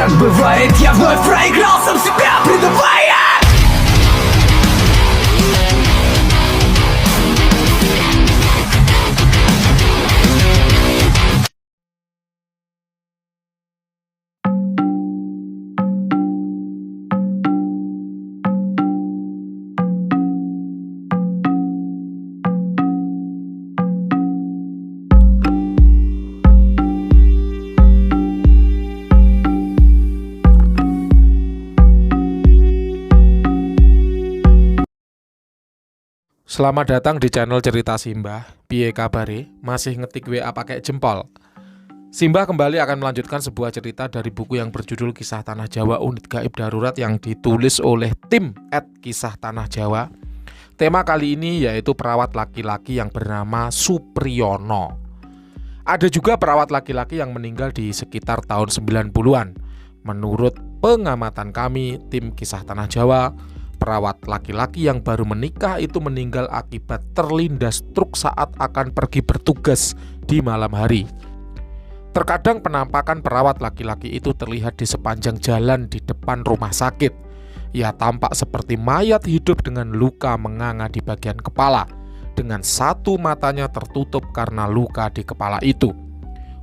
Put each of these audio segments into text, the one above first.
Так бывает, я вновь проиграл сам себя, предавая. Selamat datang di channel Cerita Simbah. Piye kabare? Masih ngetik WA pakai jempol. Simbah kembali akan melanjutkan sebuah cerita dari buku yang berjudul Kisah Tanah Jawa Unit Gaib Darurat yang ditulis oleh tim @Kisah Tanah Jawa. Tema kali ini yaitu perawat laki-laki yang bernama Supriyono. Ada juga perawat laki-laki yang meninggal di sekitar tahun 90-an. Menurut pengamatan kami, tim Kisah Tanah Jawa, perawat laki-laki yang baru menikah itu meninggal akibat terlindas truk saat akan pergi bertugas di malam hari. Terkadang penampakan perawat laki-laki itu terlihat di sepanjang jalan di depan rumah sakit. Ia tampak seperti mayat hidup dengan luka menganga di bagian kepala, dengan satu matanya tertutup karena luka di kepala itu.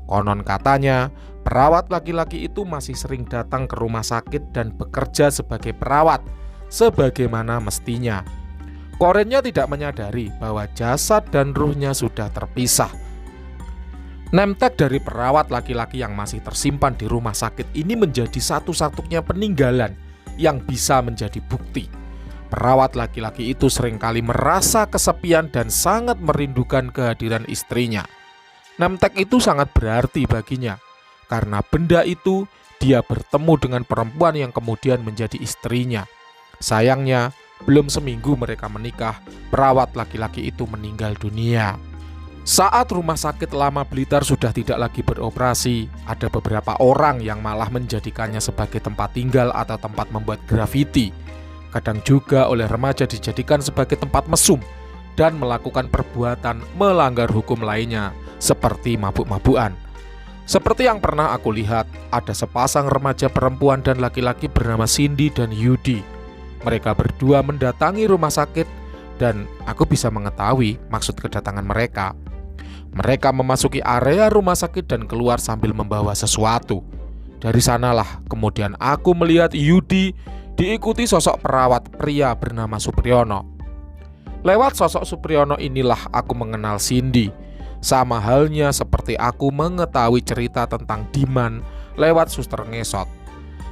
Konon katanya, perawat laki-laki itu masih sering datang ke rumah sakit dan bekerja sebagai perawat sebagaimana mestinya. Korennya tidak menyadari bahwa jasad dan ruhnya sudah terpisah. Nemtek dari perawat laki-laki yang masih tersimpan di rumah sakit ini menjadi satu-satunya peninggalan yang bisa menjadi bukti. Perawat laki-laki itu seringkali merasa kesepian dan sangat merindukan kehadiran istrinya. Nemtek itu sangat berarti baginya, karena benda itu dia bertemu dengan perempuan yang kemudian menjadi istrinya. Sayangnya, belum seminggu mereka menikah, perawat laki-laki itu meninggal dunia. Saat rumah sakit Lama Blitar sudah tidak lagi beroperasi, ada beberapa orang yang malah menjadikannya sebagai tempat tinggal atau tempat membuat grafiti. Kadang juga oleh remaja dijadikan sebagai tempat mesum dan melakukan perbuatan melanggar hukum lainnya, seperti mabuk-mabukan. Seperti yang pernah aku lihat, ada sepasang remaja perempuan dan laki-laki bernama Cindy dan Yudi. Mereka berdua mendatangi rumah sakit dan aku bisa mengetahui maksud kedatangan mereka. Mereka memasuki area rumah sakit dan keluar sambil membawa sesuatu. Dari sanalah kemudian aku melihat Yudi diikuti sosok perawat pria bernama Supriyono. Lewat sosok Supriyono inilah aku mengenal Cindy. Sama halnya seperti aku mengetahui cerita tentang Diman lewat suster ngesot.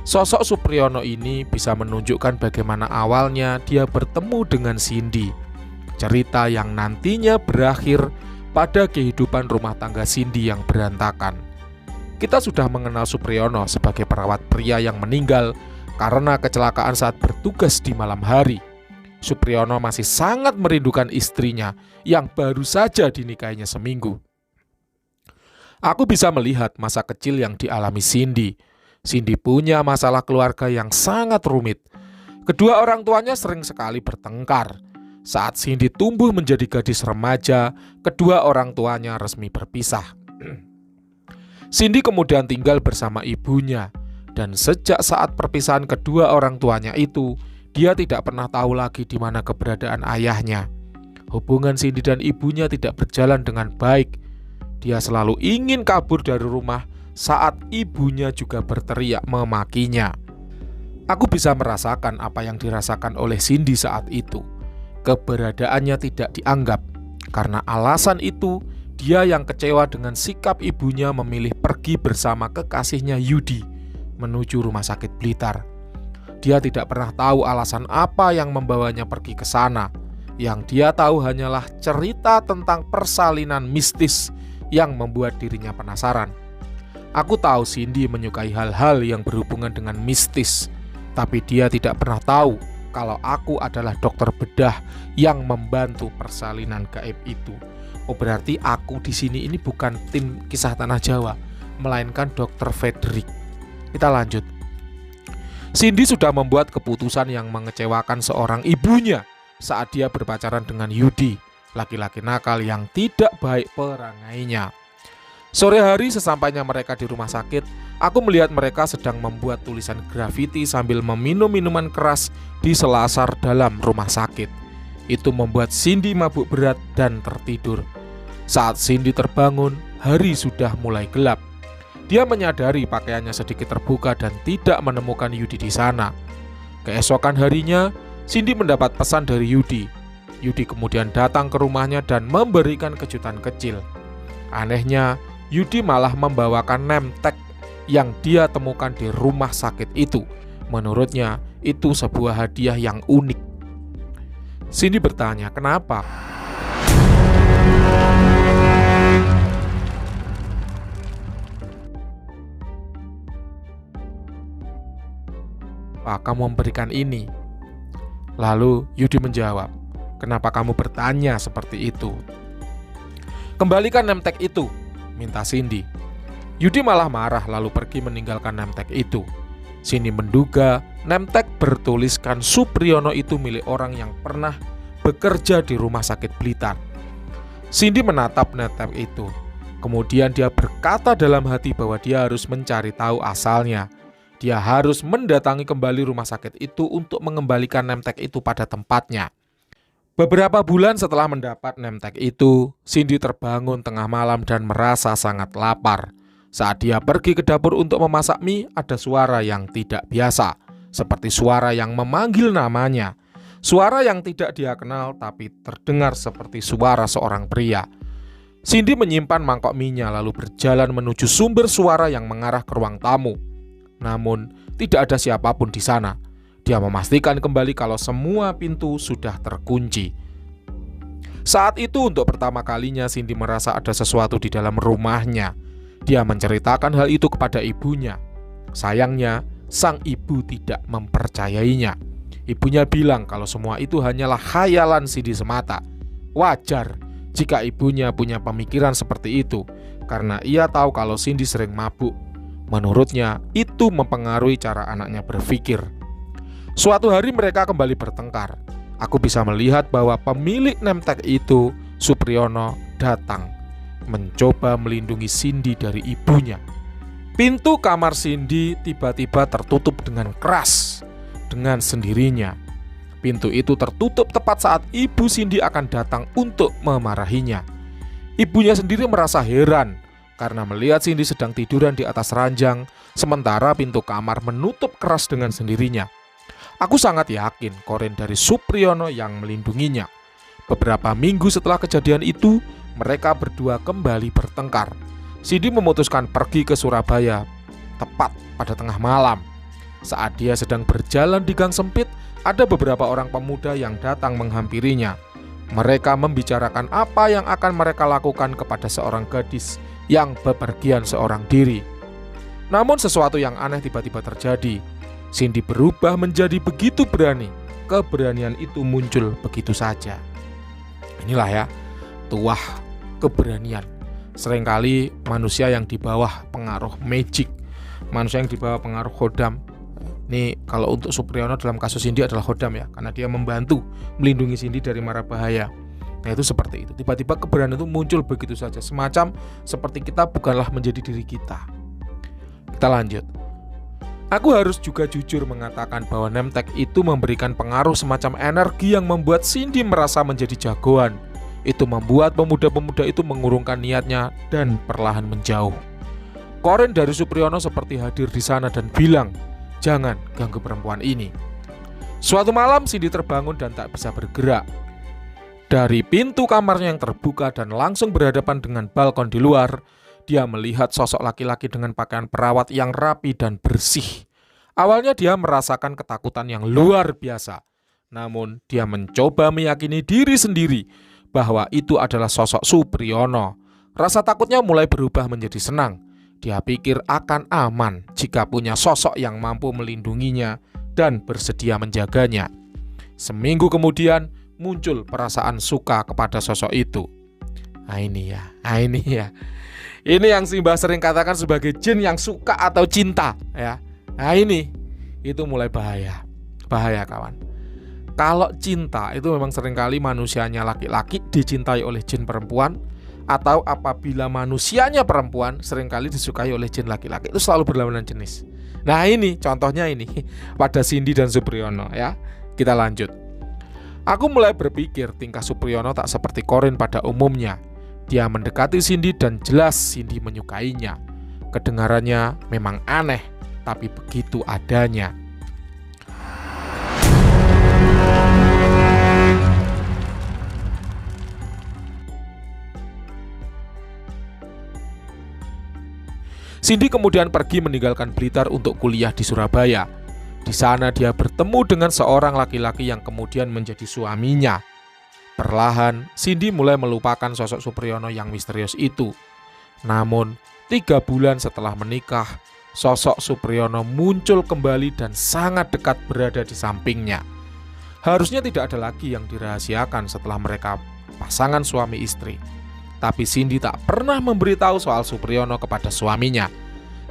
Sosok Supriyono ini bisa menunjukkan bagaimana awalnya dia bertemu dengan Cindy. Cerita yang nantinya berakhir pada kehidupan rumah tangga Cindy yang berantakan. Kita sudah mengenal Supriyono sebagai perawat pria yang meninggal karena kecelakaan saat bertugas di malam hari. Supriyono masih sangat merindukan istrinya yang baru saja dinikahinya seminggu. Aku bisa melihat masa kecil yang dialami Cindy. Cindy punya masalah keluarga yang sangat rumit. Kedua orang tuanya sering sekali bertengkar. Saat Cindy tumbuh menjadi gadis remaja, kedua orang tuanya resmi berpisah. Cindy kemudian tinggal bersama ibunya, dan sejak saat perpisahan kedua orang tuanya itu, dia tidak pernah tahu lagi di mana keberadaan ayahnya. Hubungan Cindy dan ibunya tidak berjalan dengan baik. Dia selalu ingin kabur dari rumah saat ibunya juga berteriak memakinya. Aku bisa merasakan apa yang dirasakan oleh Cindy saat itu. Keberadaannya tidak dianggap. Karena alasan itu, dia yang kecewa dengan sikap ibunya memilih pergi bersama kekasihnya Yudi menuju rumah sakit Blitar. Dia tidak pernah tahu alasan apa yang membawanya pergi ke sana. Yang dia tahu hanyalah cerita tentang persalinan mistis yang membuat dirinya penasaran. Aku tahu Cindy menyukai hal-hal yang berhubungan dengan mistis, tapi dia tidak pernah tahu kalau aku adalah dokter bedah yang membantu persalinan gaib itu. Oh, berarti aku di sini ini bukan tim Kisah Tanah Jawa, melainkan dokter Frederick. Kita lanjut. Cindy sudah membuat keputusan yang mengecewakan seorang ibunya saat dia berpacaran dengan Yudi, laki-laki nakal yang tidak baik perangainya. Sore hari sesampainya mereka di rumah sakit, aku melihat mereka sedang membuat tulisan grafiti sambil meminum minuman keras di selasar dalam rumah sakit. Itu membuat Cindy mabuk berat dan tertidur. Saat Cindy terbangun, hari sudah mulai gelap. Dia menyadari pakaiannya sedikit terbuka dan tidak menemukan Yudi di sana. Keesokan harinya, Cindy mendapat pesan dari Yudi. Yudi kemudian datang ke rumahnya dan memberikan kejutan kecil. Anehnya, Yudi malah membawakan name tag yang dia temukan di rumah sakit itu. Menurutnya, itu sebuah hadiah yang unik. Cindy bertanya, kenapa? Kamu memberikan ini? Lalu Yudi menjawab, kenapa kamu bertanya seperti itu? Kembalikan name tag itu, minta Cindy. Yudi malah marah lalu pergi meninggalkan name tag itu. Cindy menduga name tag bertuliskan Supriyono itu milik orang yang pernah bekerja di rumah sakit Blitar. Cindy menatap name tag itu. Kemudian dia berkata dalam hati bahwa dia harus mencari tahu asalnya. Dia harus mendatangi kembali rumah sakit itu untuk mengembalikan name tag itu pada tempatnya. Beberapa bulan setelah mendapat name tag itu, Cindy terbangun tengah malam dan merasa sangat lapar. Saat dia pergi ke dapur untuk memasak mie, ada suara yang tidak biasa, seperti suara yang memanggil namanya. Suara yang tidak dia kenal tapi terdengar seperti suara seorang pria. Cindy menyimpan mangkok mie-nya lalu berjalan menuju sumber suara yang mengarah ke ruang tamu. Namun, tidak ada siapapun di sana. Dia memastikan kembali kalau semua pintu sudah terkunci. Saat itu untuk pertama kalinya Cindy merasa ada sesuatu di dalam rumahnya. Dia menceritakan hal itu kepada ibunya. Sayangnya, sang ibu tidak mempercayainya. Ibunya bilang kalau semua itu hanyalah khayalan Cindy semata. Wajar jika ibunya punya pemikiran seperti itu, karena ia tahu kalau Cindy sering mabuk. Menurutnya, itu mempengaruhi cara anaknya berpikir. Suatu hari mereka kembali bertengkar. Aku bisa melihat bahwa pemilik name tag itu, Supriyono, datang mencoba melindungi Cindy dari ibunya. Pintu kamar Cindy tiba-tiba tertutup dengan keras dengan sendirinya. Pintu itu tertutup tepat saat ibu Cindy akan datang untuk memarahinya. Ibunya sendiri merasa heran karena melihat Cindy sedang tiduran di atas ranjang, sementara pintu kamar menutup keras dengan sendirinya. Aku sangat yakin koren dari Supriyono yang melindunginya. Beberapa minggu setelah kejadian itu, mereka berdua kembali bertengkar. Cindy memutuskan pergi ke Surabaya, tepat pada tengah malam. Saat dia sedang berjalan di gang sempit, ada beberapa orang pemuda yang datang menghampirinya. Mereka membicarakan apa yang akan mereka lakukan kepada seorang gadis yang bepergian seorang diri. Namun sesuatu yang aneh tiba-tiba terjadi. Cindy berubah menjadi begitu berani. Keberanian itu muncul begitu saja. Inilah ya, tuah keberanian. Seringkali manusia yang di bawah pengaruh magic, manusia yang di bawah pengaruh khodam. Ini kalau untuk Supriyono dalam kasus Cindy adalah khodam ya, karena dia membantu melindungi Cindy dari mara bahaya. Nah itu seperti itu. Tiba-tiba keberanian itu muncul begitu saja, semacam seperti kita bukanlah menjadi diri kita. Kita lanjut. Aku harus juga jujur mengatakan bahwa name tag itu memberikan pengaruh semacam energi yang membuat Cindy merasa menjadi jagoan. Itu membuat pemuda-pemuda itu mengurungkan niatnya dan perlahan menjauh. Koren dari Supriyono seperti hadir di sana dan bilang, jangan ganggu perempuan ini. Suatu malam Cindy terbangun dan tak bisa bergerak. Dari pintu kamarnya yang terbuka dan langsung berhadapan dengan balkon di luar, dia melihat sosok laki-laki dengan pakaian perawat yang rapi dan bersih. Awalnya dia merasakan ketakutan yang luar biasa. Namun dia mencoba meyakini diri sendiri bahwa itu adalah sosok Supriyono. Rasa takutnya mulai berubah menjadi senang. Dia pikir akan aman jika punya sosok yang mampu melindunginya dan bersedia menjaganya. Seminggu kemudian muncul perasaan suka kepada sosok itu. Ini ya. Ini yang Simbah sering katakan sebagai jin yang suka atau cinta ya. Nah ini, itu mulai bahaya. Bahaya kawan. Kalau cinta itu memang seringkali manusianya laki-laki dicintai oleh jin perempuan, atau apabila manusianya perempuan seringkali disukai oleh jin laki-laki, itu selalu berlawanan jenis. Nah ini contohnya ini pada Cindy dan Supriyono ya. Kita lanjut. Aku mulai berpikir tingkah Supriyono tak seperti Corin pada umumnya. Dia mendekati Cindy dan jelas Cindy menyukainya. Kedengarannya memang aneh, tapi begitu adanya. Cindy kemudian pergi meninggalkan Blitar untuk kuliah di Surabaya. Di sana dia bertemu dengan seorang laki-laki yang kemudian menjadi suaminya. Perlahan, Cindy mulai melupakan sosok Supriyono yang misterius itu. Namun, 3 bulan setelah menikah, sosok Supriyono muncul kembali dan sangat dekat berada di sampingnya. Harusnya tidak ada lagi yang dirahasiakan setelah mereka pasangan suami istri. Tapi Cindy tak pernah memberitahu soal Supriyono kepada suaminya.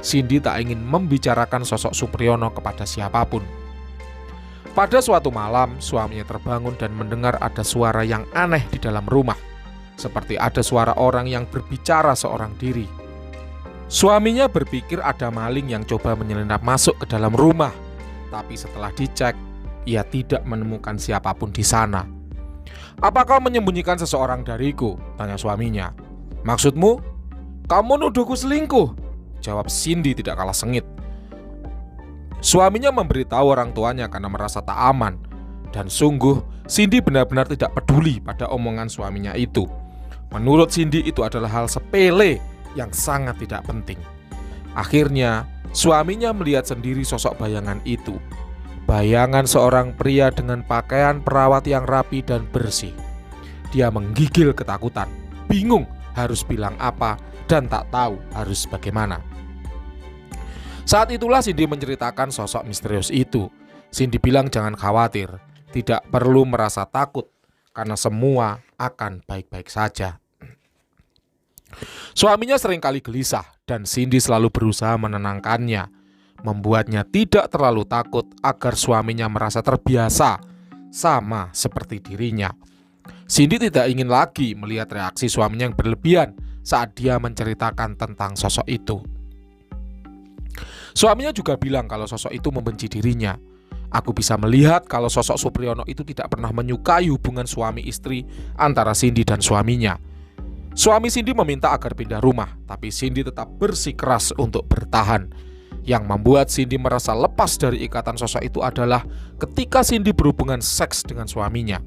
Cindy tak ingin membicarakan sosok Supriyono kepada siapapun. Pada suatu malam, suaminya terbangun dan mendengar ada suara yang aneh di dalam rumah. Seperti ada suara orang yang berbicara seorang diri. Suaminya berpikir ada maling yang coba menyelinap masuk ke dalam rumah. Tapi setelah dicek, ia tidak menemukan siapapun di sana. "Apa kau menyembunyikan seseorang dariku?" tanya suaminya. "Maksudmu? Kamu nuduhku selingkuh?" jawab Cindy tidak kalah sengit. Suaminya memberitahu orang tuanya karena merasa tak aman. Dan sungguh, Cindy benar-benar tidak peduli pada omongan suaminya itu. Menurut Cindy itu adalah hal sepele yang sangat tidak penting. Akhirnya, suaminya melihat sendiri sosok bayangan itu. Bayangan seorang pria dengan pakaian perawat yang rapi dan bersih. Dia menggigil ketakutan, bingung harus bilang apa dan tak tahu harus bagaimana. Saat itulah Cindy menceritakan sosok misterius itu. Cindy bilang jangan khawatir, tidak perlu merasa takut karena semua akan baik-baik saja. Suaminya seringkali gelisah dan Cindy selalu berusaha menenangkannya, membuatnya tidak terlalu takut agar suaminya merasa terbiasa sama seperti dirinya. Cindy tidak ingin lagi melihat reaksi suaminya yang berlebihan saat dia menceritakan tentang sosok itu. Suaminya juga bilang kalau sosok itu membenci dirinya. Aku bisa melihat kalau sosok Supriyono itu tidak pernah menyukai hubungan suami istri antara Cindy dan suaminya. Suami Cindy meminta agar pindah rumah, tapi Cindy tetap bersikeras untuk bertahan. Yang membuat Cindy merasa lepas dari ikatan sosok itu adalah ketika Cindy berhubungan seks dengan suaminya.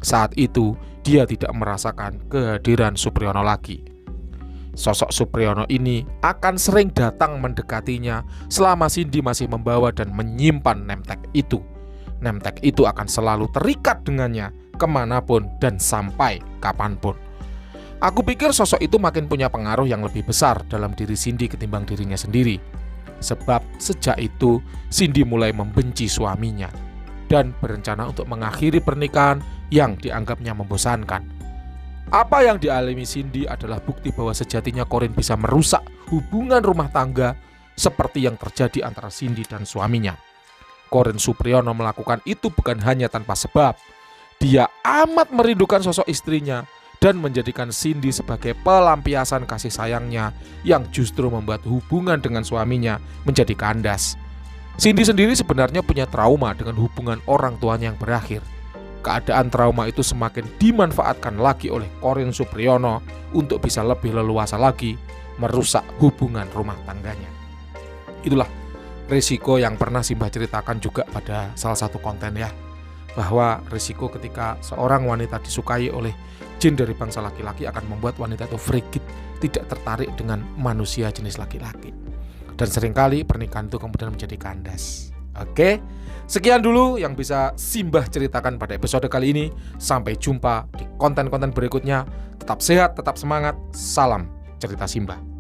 Saat itu, dia tidak merasakan kehadiran Supriyono lagi. Sosok Supriyono ini akan sering datang mendekatinya selama Cindy masih membawa dan menyimpan nemtek itu. Nemtek itu akan selalu terikat dengannya kemanapun dan sampai kapanpun. Aku pikir sosok itu makin punya pengaruh yang lebih besar dalam diri Cindy ketimbang dirinya sendiri. Sebab sejak itu Cindy mulai membenci suaminya dan berencana untuk mengakhiri pernikahan yang dianggapnya membosankan. Apa yang dialami Cindy adalah bukti bahwa sejatinya Corin bisa merusak hubungan rumah tangga seperti yang terjadi antara Cindy dan suaminya. Corin Supriyono melakukan itu bukan hanya tanpa sebab. Dia amat merindukan sosok istrinya dan menjadikan Cindy sebagai pelampiasan kasih sayangnya yang justru membuat hubungan dengan suaminya menjadi kandas. Cindy sendiri sebenarnya punya trauma dengan hubungan orang tuanya yang berakhir. Keadaan trauma itu semakin dimanfaatkan lagi oleh Corin Supriyono untuk bisa lebih leluasa lagi merusak hubungan rumah tangganya. Itulah risiko yang pernah Simbah ceritakan juga pada salah satu konten ya, bahwa risiko ketika seorang wanita disukai oleh jin dari bangsa laki-laki akan membuat wanita itu frigid, tidak tertarik dengan manusia jenis laki-laki. Dan seringkali pernikahan itu kemudian menjadi kandas. Oke, sekian dulu yang bisa Simbah ceritakan pada episode kali ini. Sampai jumpa di konten-konten berikutnya. Tetap sehat, tetap semangat. Salam cerita Simbah.